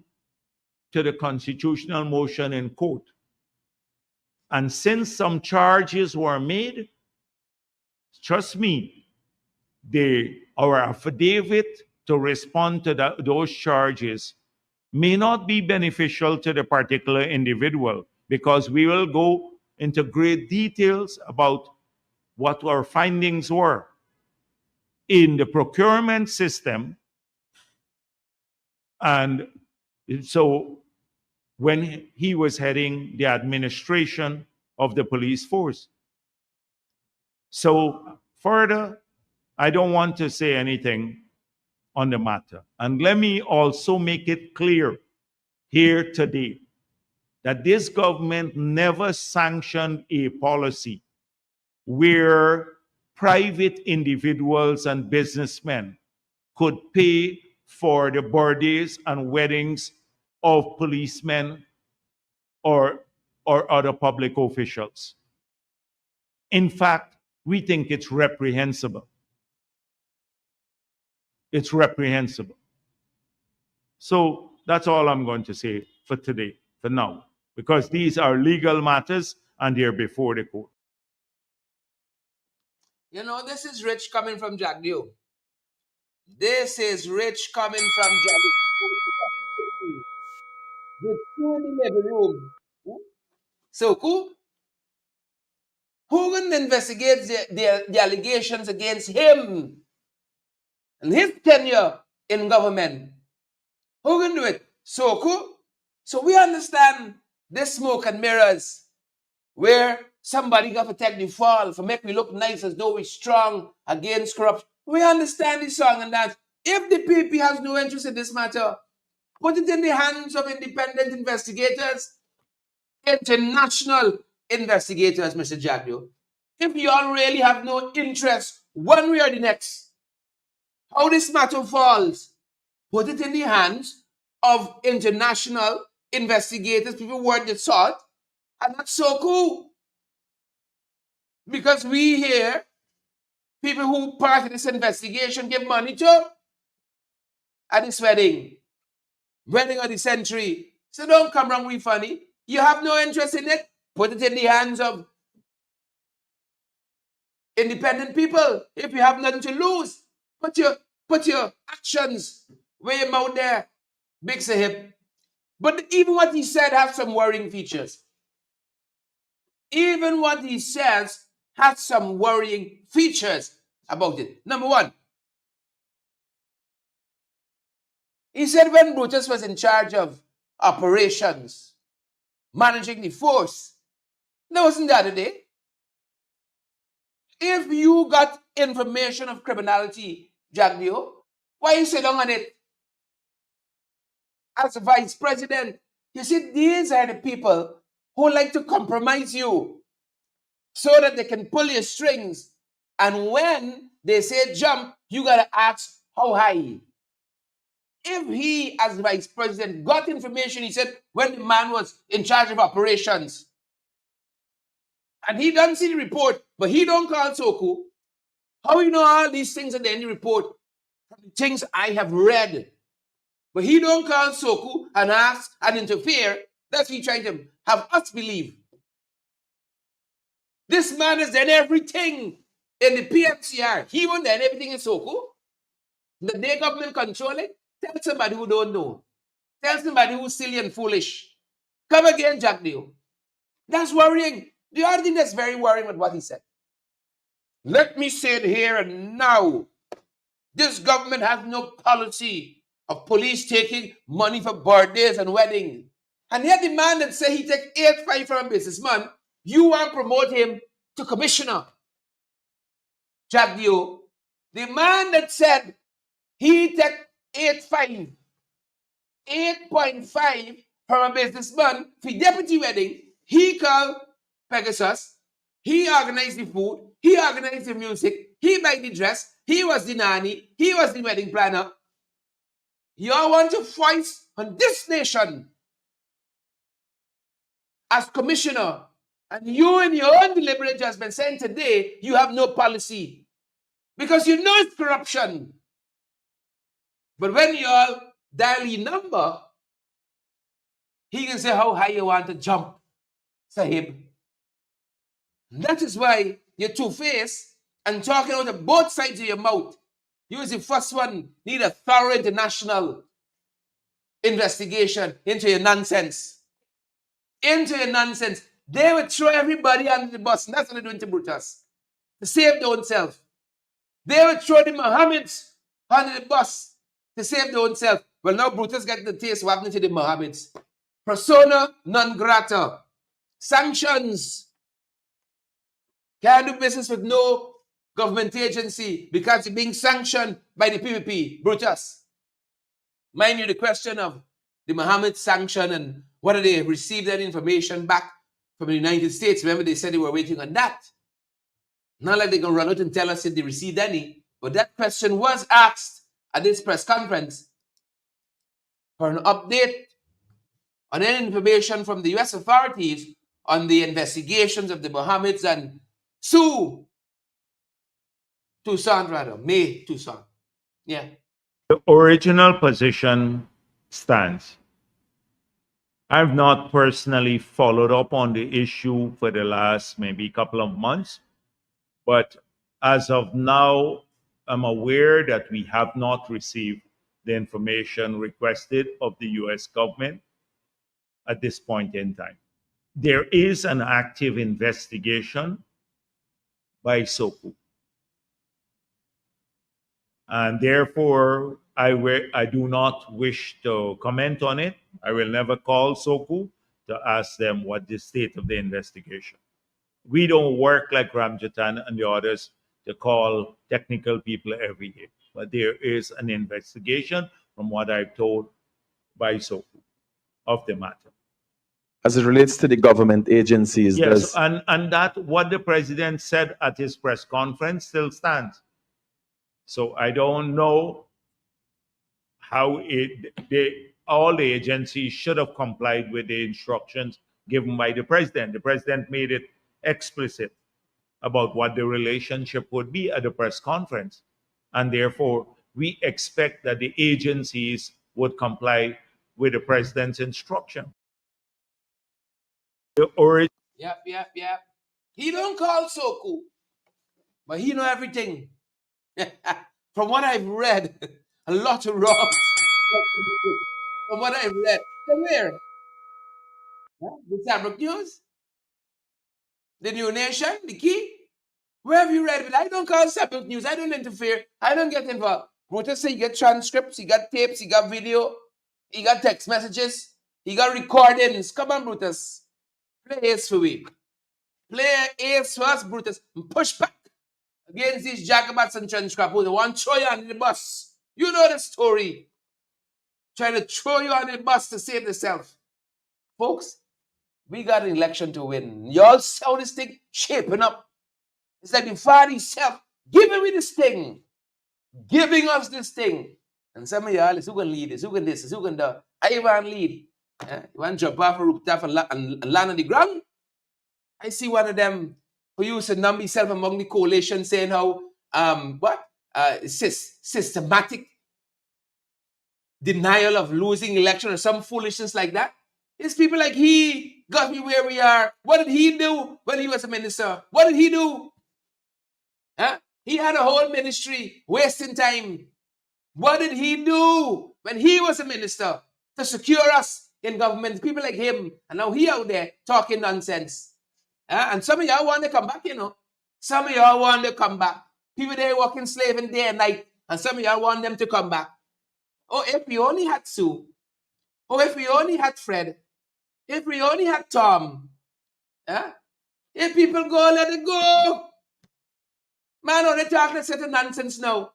to the constitutional motion in court. And since some charges were made, trust me, our affidavit to respond to those charges may not be beneficial to the particular individual, because we will go into great details about what our findings were in the procurement system. And so when he was heading the administration of the police force, So further, I don't want to say anything on the matter. And let me also make it clear here today that this government never sanctioned a policy where private individuals and businessmen could pay for the birthdays and weddings of policemen or, or other public officials. In fact, we think it's reprehensible. It's reprehensible. So that's all I'm going to say for today, for now, because these are legal matters and they're before the court. You know, this is rich coming from Jagdeo. This is rich coming from Jagdeo. With two in the living room. So who will investigate the allegations against him and his tenure in government? Who can do it? So we understand this smoke and mirrors where somebody got to take the fall for make we look nice as though we're strong against corruption. We understand this song and that. If the PP has no interest in this matter, put it in the hands of independent investigators, international investigators, Mr. Jagdeo. If you all really have no interest one way or the next, how this matter falls, put it in the hands of international investigators, people worth the salt, and that's so cool. Because we here, people who part of this investigation give money to at this wedding of the century. So don't come wrong with funny. You have no interest in it, put it in the hands of independent people. If you have nothing to lose, put your actions where your mouth there, big hip. But even what he said has some worrying features. Even what he says has some worrying features about it. Number one, he said when Brutus was in charge of operations, managing the force, that wasn't the other day. If you got information of criminality, Jagdeo, why you sit down on it? As a vice president, you see, these are the people who like to compromise you so that they can pull your strings. And when they say jump, you got to ask how high. If he, as vice president, got information, he said, when the man was in charge of operations, and he doesn't see the report, but he don't call Soku, how you know all these things in the end report? From the things I have read. But he don't call Soku and ask and interfere. That's what he's trying to have us believe. This man has done everything in the PMCR. He won't done everything in Soku. The day government control it. Tell somebody who don't know. Tell somebody who's silly and foolish. Come again, Jagdeo. That's worrying. The other thing that's very worrying with what he said. Let me say it here and now. This government has no policy of police taking money for birthdays and weddings. And yet the man that say he take 8.5 from a businessman, you want to promote him to commissioner. Jagdeo, the man that said he take 8.5 from a businessman for deputy wedding, he called Pegasus, he organized the food, he organized the music, he buy the dress, he was the nanny, he was the wedding planner. You all want to fight on this nation as commissioner, and you in your own deliberate judgment saying today you have no policy because you know it's corruption. But when you all dial your number, he can say how high you want to jump, Sahib. That is why you're two-faced and talking out of both sides of your mouth. You was the first one, need a thorough international investigation into your nonsense. Into your nonsense. They would throw everybody under the bus, and that's what they're doing to Brutus. To save their own self. They would throw the Mohammeds under the bus to save their own self. Well, now Brutus got the taste of what happened to the Mohammeds. Persona non grata. Sanctions. Can't do business with no government agency because it's being sanctioned by the PPP. Brutus. Mind you, the question of the Mohammed sanction and whether they received that information back from the United States. Remember, they said they were waiting on that. Not like they're going to run out and tell us if they received any. But that question was asked at this press conference for an update on any information from the U.S. authorities on the investigations of the Mohammeds and May Tucson. Yeah. The original position stands. I've not personally followed up on the issue for the last maybe couple of months, but as of now, I'm aware that we have not received the information requested of the US government at this point in time. There is an active investigation by SOCU. And therefore, I do not wish to comment on it. I will never call SOCU to ask them what the state of the investigation. We don't work like Ramjatan and the others to call technical people every day. But there is an investigation, from what I've told, by SOCU of the matter. As it relates to the government agencies, Yes, and that what the president said at his press conference still stands. So I don't know how all the agencies should have complied with the instructions given by the president. The president made it explicit about what the relationship would be at the press conference. And therefore, we expect that the agencies would comply with the president's instruction. Yep. He don't call SOCU, but he know everything. From what I've read, a lot of wrongs. From what I've read. Come here. The Sabrook News? The New Nation? The Key? Where have you read it? I don't call Sabrook News. I don't interfere. I don't get involved. Brutus say he got transcripts, he got tapes, he got video, he got text messages, he got recordings. Come on, Brutus. Play ace for me. Play ace for us, Brutus. And push back against these Jacobats and trench crap who they want to throw you under the bus. You know the story. Trying to throw you under the bus to save themselves. Folks, we got an election to win. Y'all saw this thing shaping up. It's like the Father himself giving me this thing. Giving us this thing. And some of y'all is who can lead this, who can this, who can that. I want lead. You want to jump off a rooftop and land on the ground? I see one of them who used to numb himself among the coalition saying how systematic denial of losing election or some foolishness like that. It's people like he got me where we are. What did he do when he was a minister? What did he do? He had a whole ministry wasting time. What did he do when he was a minister to secure us in government? People like him, and now he out there talking nonsense. And some of y'all want to come back, you know. Some of y'all want to come back. People there working slaving day and night, and some of y'all want them to come back. Oh, if we only had Sue. Oh, if we only had Fred. If we only had Tom. If people go, let it go. Man, only talking a set of nonsense now.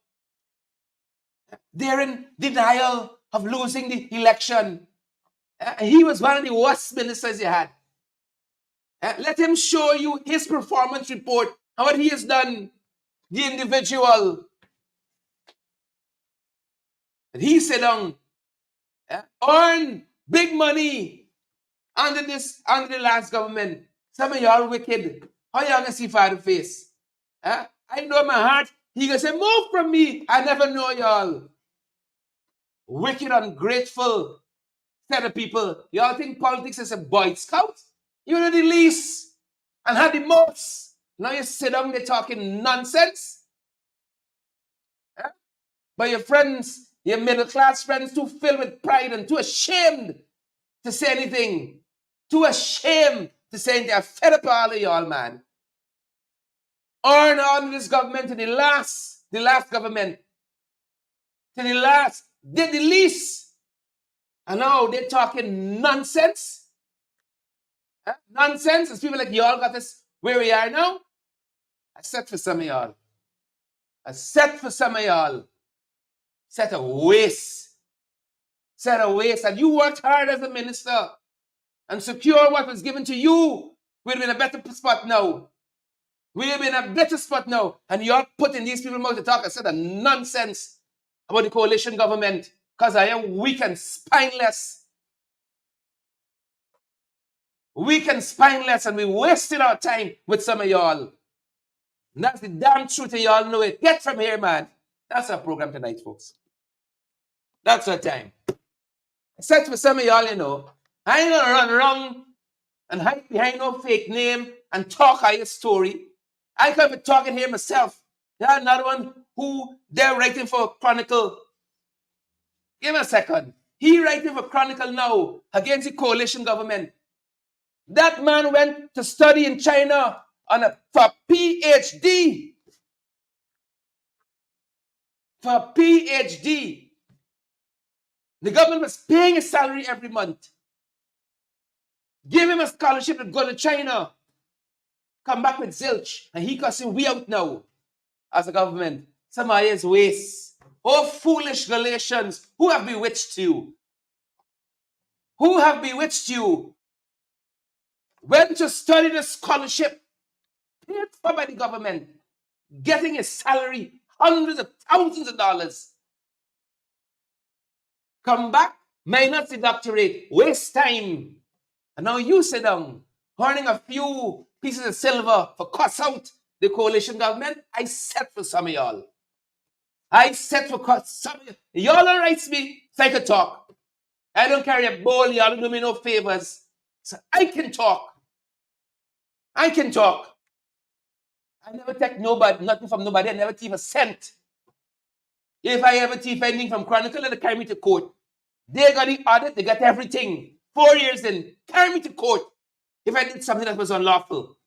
They're in denial of losing the election. He was one of the worst ministers you had. Let him show you his performance report and what he has done, the individual. And he said earn big money under the last government. Some of y'all wicked. How y'all gonna see Father face? I know my heart. He gonna say, move from me. I never know y'all. Wicked, ungrateful set of people. Y'all think politics is a Boy Scout? You know the least and had the most. Now you sit down there talking nonsense. But your friends, your middle class friends, too filled with pride and too ashamed to say anything. Too ashamed to say anything. I'm fed up all of y'all, man. Earn all of this government to the last government. To the last. Did the least. And now they're talking nonsense. Nonsense. It's people like y'all got us where we are now. I set for some of y'all. I set for some of y'all. Set a waste. Set a waste. And you worked hard as a minister and secure what was given to you. We'd be in a better spot now. We'll be in a better spot now. And you're putting these people out to talk a set of nonsense about the coalition government because I am weak and spineless. Weak and spineless, and we're wasting our time with some of y'all. And that's the damn truth, and y'all know it. Get from here, man. That's our program tonight, folks. That's our time. Except for some of y'all, you know, I ain't gonna run around and hide behind no fake name and talk a story. I could be talking here myself. There's another one who they're writing for Chronicle. Give me a second. He writing for Chronicle now against the coalition government. That man went to study in China for PhD. For PhD. The government was paying his salary every month. Give him a scholarship to go to China. Come back with zilch. And he cussing we out now as a government. Some of his waste. Oh, foolish Galatians. Who have bewitched you? Who have bewitched you? Went to study the scholarship paid for by the government. Getting a salary, hundreds of thousands of dollars. Come back, minus the doctorate, waste time. And now you sit down, earning a few pieces of silver for cuss out the coalition government. I set for some of y'all. I set for some of y'all. Y'all don't write me so I can talk. I don't carry a bowl, y'all don't do me no favors. So I can talk. I can talk. I never take nobody, nothing from nobody. I never thief a cent. If I ever thief anything from Chronicle, they carry me to court. They got the audit, they got everything. 4 years in, carry me to court if I did something that was unlawful.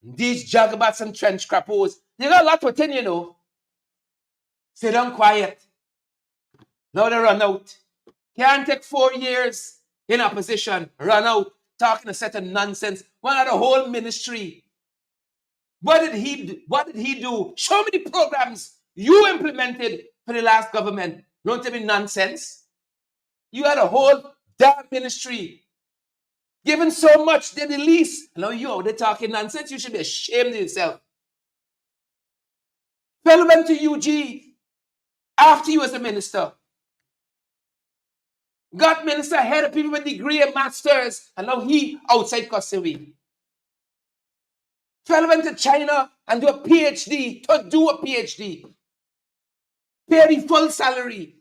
These jagabats and trench crappos, they got a lot within, you know. Sit down quiet. Now they run out. Can't take 4 years in opposition, run out, talking a set of nonsense. One of the whole ministry. What did he do? Show me the programs you implemented for the last government. Don't tell me nonsense. You had a whole damn ministry. Given so much, they're the least. Now they're talking nonsense. You should be ashamed of yourself. Fellow went to UG after he was a minister. Got minister ahead of people with degree and masters. And now he outside custody. Fellow went to China and do a PhD. Pay the full salary.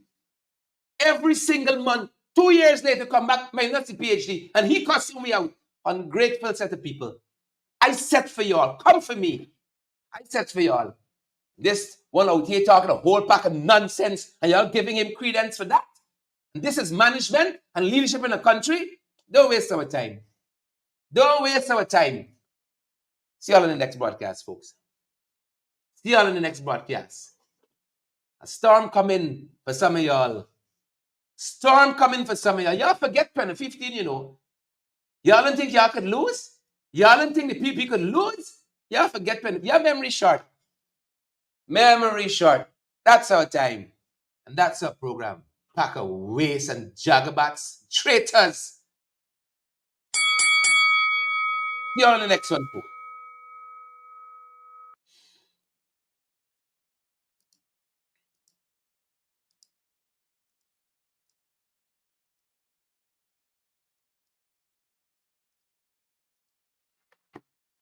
Every single month. 2 years later, come back, minus the PhD. And he cussing me out. Ungrateful set of people. I set for y'all. Come for me. I set for y'all. This one out here talking a whole pack of nonsense, and y'all giving him credence for that. And this is management and leadership in a country. Don't waste our time. Don't waste our time. See y'all in the next broadcast, folks. See y'all in the next broadcast. A storm coming for some of y'all. Storm coming for some of y'all. Y'all forget 2015, you know. Y'all don't think y'all could lose? Y'all don't think the PP could lose? Y'all forget 20. Your memory short. Memory short. That's our time. And that's our program. Pack of waste and jagabats. Traitors. See you on the next one, folks.